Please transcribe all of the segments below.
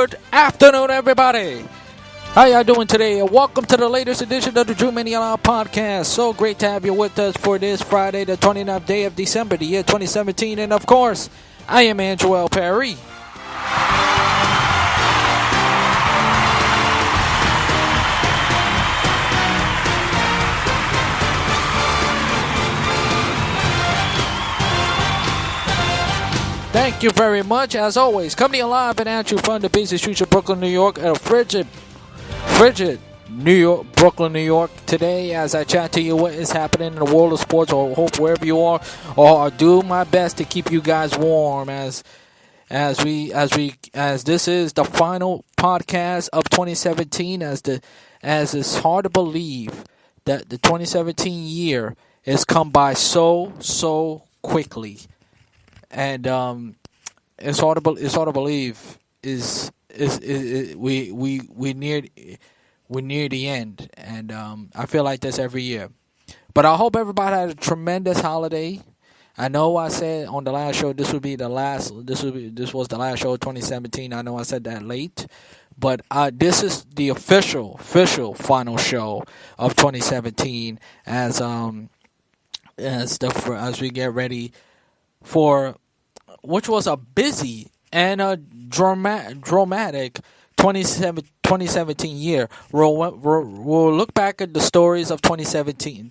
Good afternoon, everybody. How y'all doing today? And welcome to the latest edition of the Drew Mania podcast. So great to have you with us for this Friday, the 29th day of December, the year 2017. And of course, I am Angelo Perry. Thank you very much. As always, coming alive and at you from the busy streets of Brooklyn, New York, and frigid New York, Brooklyn, New York. Today, as I chat to you, what is happening in the world of sports, or hope wherever you are, or do my best to keep you guys warm as this is the final podcast of 2017. As it's hard to believe that the 2017 year has come by so quickly. And it's hard to believe we're near the end, and I feel like this every year. But I hope everybody had a tremendous holiday. I know I said on the last show this was the last show of 2017. I know I said that late, but this is the official final show of 2017 as we get ready for which was a busy and a dramatic 2017 year. We'll look back at the stories of 2017.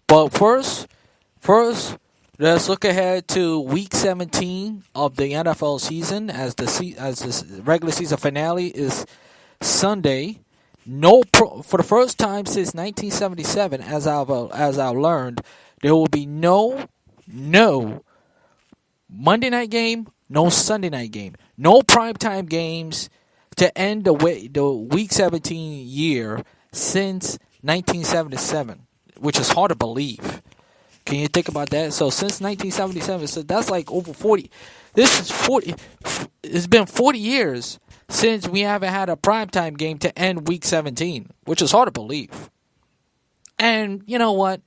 But first, let's look ahead to Week 17 of the NFL season, as the regular season finale is Sunday. For the first time since 1977, as I've learned, there will be no Monday night game, no Sunday night game, no primetime games to end the Week 17 year since 1977, which is hard to believe. Can you think about that? So since 1977, so that's like over 40. It's been 40 years since we haven't had a primetime game to end Week 17, which is hard to believe. And you know what?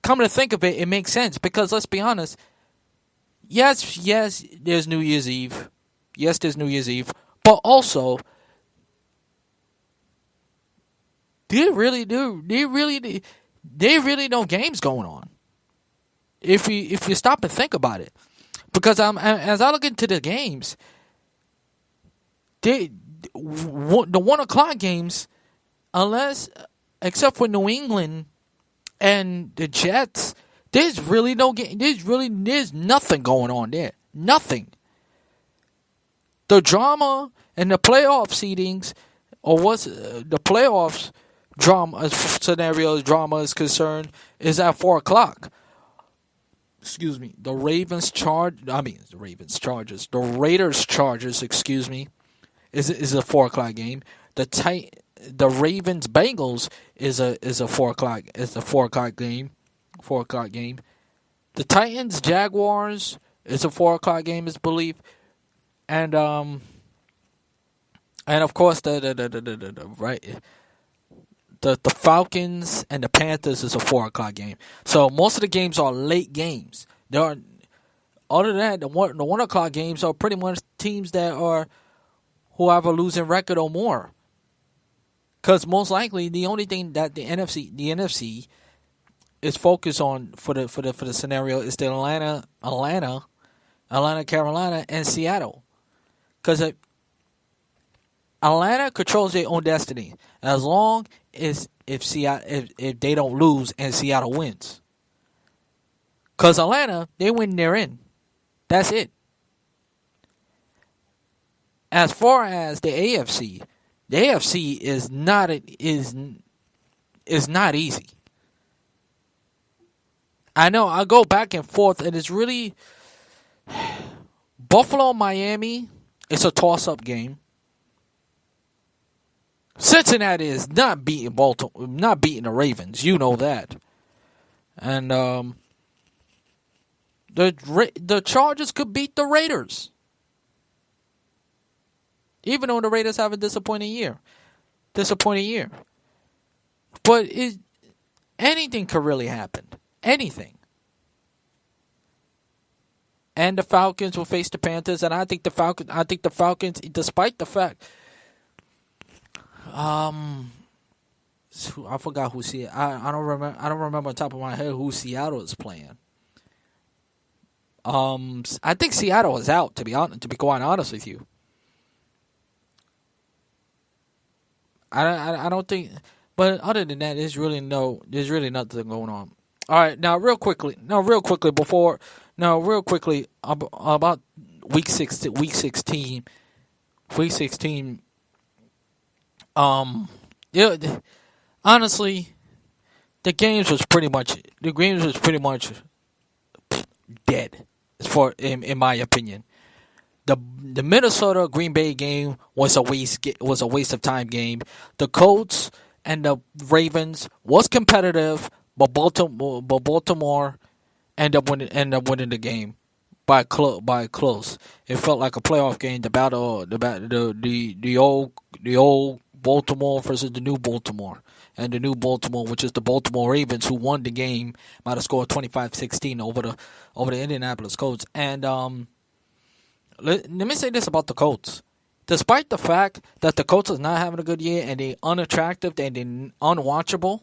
Come to think of it, it makes sense, because let's be honest. Yes, there's New Year's Eve. Yes, there's New Year's Eve. But also, there really no games going on. If you stop and think about it, because as I look into the games, the 1 o'clock games, except for New England and the Jets, there's really no game. There's nothing going on there. Nothing. The drama and the playoff seedings, or what's the playoffs drama drama is concerned, is at 4 o'clock. Excuse me. The Raiders Chargers. Excuse me. Is a 4 o'clock game. The Ravens Bengals is a 4 o'clock. It's a 4 o'clock game. 4 o'clock game. The Titans Jaguars is a 4 o'clock game, is believed, and of course the Falcons and the Panthers is a 4 o'clock game. So most of the games are late games. Other than that, the 1 o'clock games are pretty much teams who have a losing record or more. Because most likely the only thing that the NFC is focused on for the scenario is the Atlanta, Carolina, and Seattle. Because Atlanta controls their own destiny as long as if they don't lose and Seattle wins. Because Atlanta, they win, they're in. That's it. As far as the AFC is not easy. I know, I go back and forth, and it's really Buffalo, Miami. It's a toss-up game. Cincinnati is not beating the Ravens. You know that. And the Chargers could beat the Raiders. Even though the Raiders have a disappointing year. But anything could really happen. Anything. and the Falcons will face the Panthers, and I think the Falcons, despite the fact, I forgot who I don't remember. I don't remember on top of my head who Seattle is playing. I think Seattle is out. To be quite honest with you, I don't think. But other than that, there's really nothing going on. All right, now real quickly about week 16. Yeah, honestly, the games was pretty much dead, in my opinion. The Minnesota Green Bay game was a waste of time game. The Colts and the Ravens was competitive, but Baltimore ended up winning the game by close. It felt like a playoff game. The old Baltimore versus the new Baltimore. And the new Baltimore, which is the Baltimore Ravens, who won the game by the score of 25-16 over the Indianapolis Colts. And let me say this about the Colts. Despite the fact that the Colts is not having a good year and they unattractive and they unwatchable,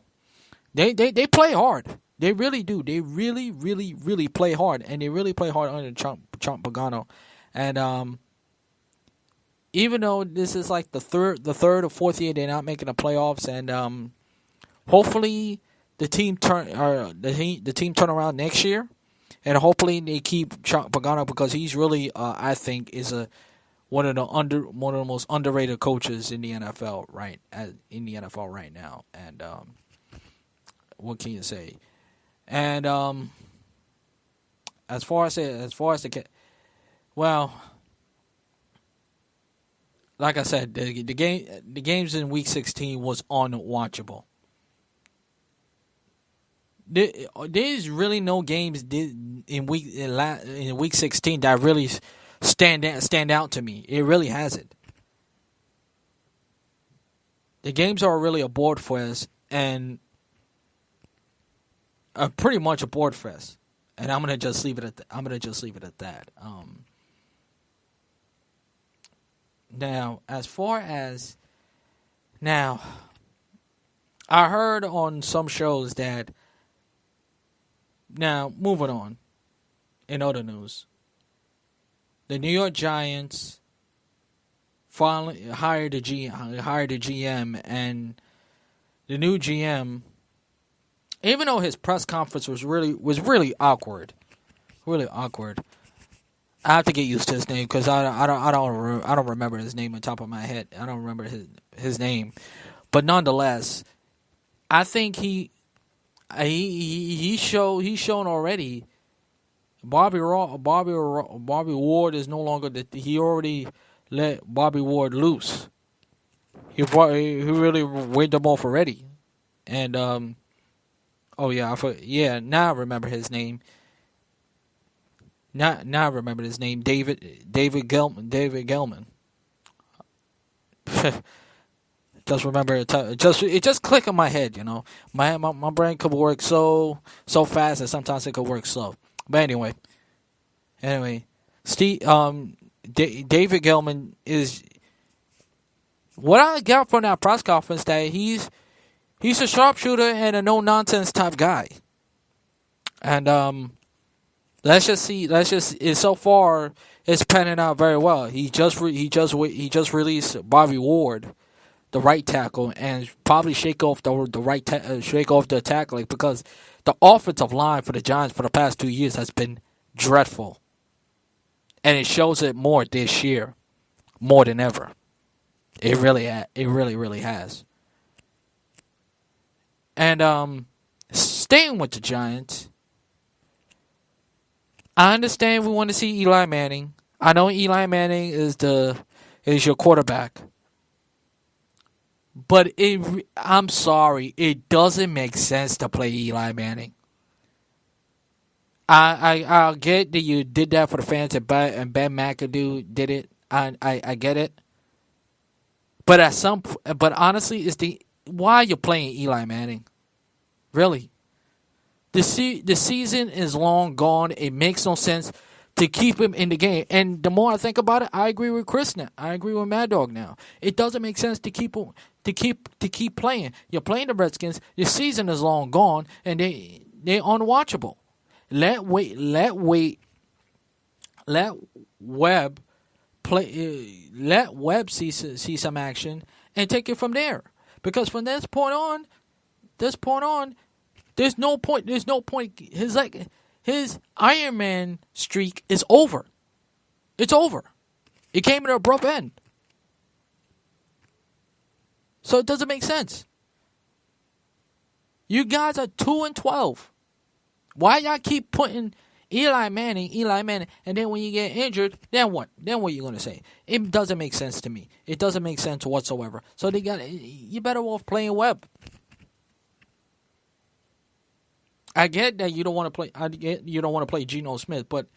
they play hard. They really do. They really, really, really play hard, and they really play hard under Trump Pagano. And even though this is like the third or fourth year they're not making the playoffs, and hopefully the team turn around next year, and hopefully they keep Trump Pagano because he's really I think is one of the most underrated coaches in the NFL right now. And what can you say? And as far as like I said, the games in Week 16 was unwatchable. There's really no games in Week 16 that really stand out to me. It really hasn't. The games are really a board fest, and pretty much a board fest. And I'm gonna just leave it at that. Now, as far as I heard on some shows that. Now, moving on. In other news, the New York Giants finally hired a GM, and the new GM, even though his press conference was really awkward, I have to get used to his name because I don't remember his name on top of my head. I don't remember his name, but nonetheless, I think he's shown already. Bobby Ward is no longer he already let Bobby Ward loose. He really waved him off already, and now I remember his name. Now I remember his name, David Gelman. Just remember it just clicked in my head, My brain could work so fast, and sometimes it could work slow. But anyway, David Gelman is what I got from that press conference, that he's a sharpshooter and a no nonsense type guy. And so far it's panning out very well. He just released Bobby Ward, the right tackle, and probably shake off the tackling, because the offensive line for the Giants for the past 2 years has been dreadful, and it shows it more this year, more than ever. It really has. And staying with the Giants, I understand we want to see Eli Manning. I know Eli Manning is your quarterback. But I'm sorry, it doesn't make sense to play Eli Manning. I'll get that you did that for the fans, and Ben McAdoo did it. I get it. But honestly, why are you playing Eli Manning? Really? The season is long gone. It makes no sense to keep him in the game. And the more I think about it, I agree with Chris now. I agree with Mad Dog now. It doesn't make sense to keep playing. You're playing the Redskins. Your season is long gone, and they're unwatchable. Let Webb play. Let Webb see some action and take it from there. Because from this point on, there's no point. His Iron Man streak is over. It's over. It came at an abrupt end. So it doesn't make sense. You guys are 2-12. Why y'all keep putting Eli Manning, and then when you get injured, then what? Then what are you going to say? It doesn't make sense to me. It doesn't make sense whatsoever. So you better off playing Webb. I get that you don't want to play. I get you don't want to play Geno Smith, but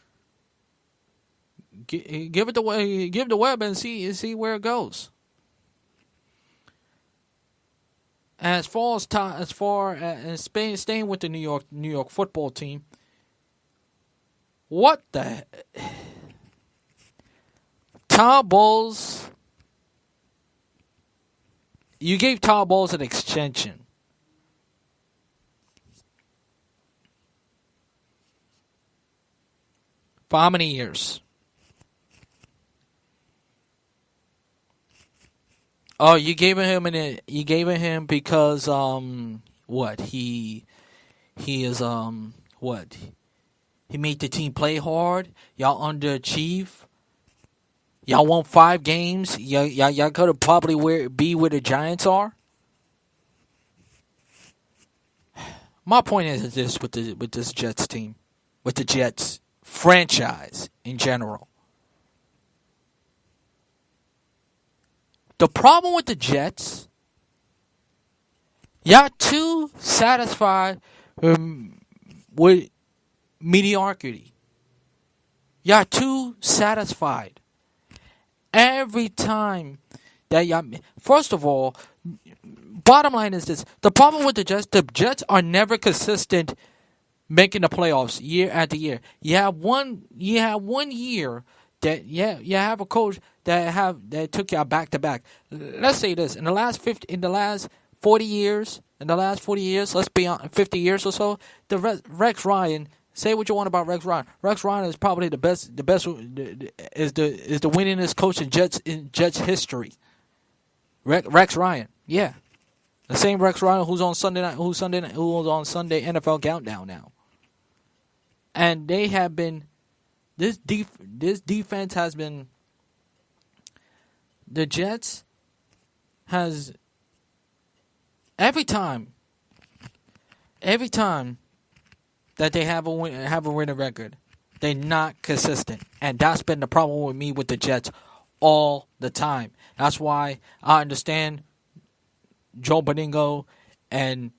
give it the Webb and see where it goes. As far as staying with the New York football team, what the Todd Bowles? You gave Todd Bowles an extension. For how many years? Oh, you gave him because what? He is what? He made the team play hard. Y'all underachieve. Y'all won 5 games. Y'all could have probably be where the Giants are. My point is this with this Jets team, with the Jets franchise in general. The problem with the Jets, y'all too satisfied with mediocrity. Y'all too satisfied. Every time that y'all... First of all, bottom line is this. The problem with the Jets are never consistent making the playoffs year after year. You have one year that you have a coach that took y'all back to back. Let's say this: in the last 40 years, let's be on 50 years or so, Rex Ryan. Say what you want about Rex Ryan. Rex Ryan is probably the best is the winningest coach in Jets history. Rex Ryan, yeah, the same Rex Ryan who's on Sunday who's on Sunday NFL Countdown now. And they have been this defense has been. The Jets has every time that they have a winning record, they're not consistent, and that's been the problem with me with the Jets all the time. That's why I understand Joe Beningo and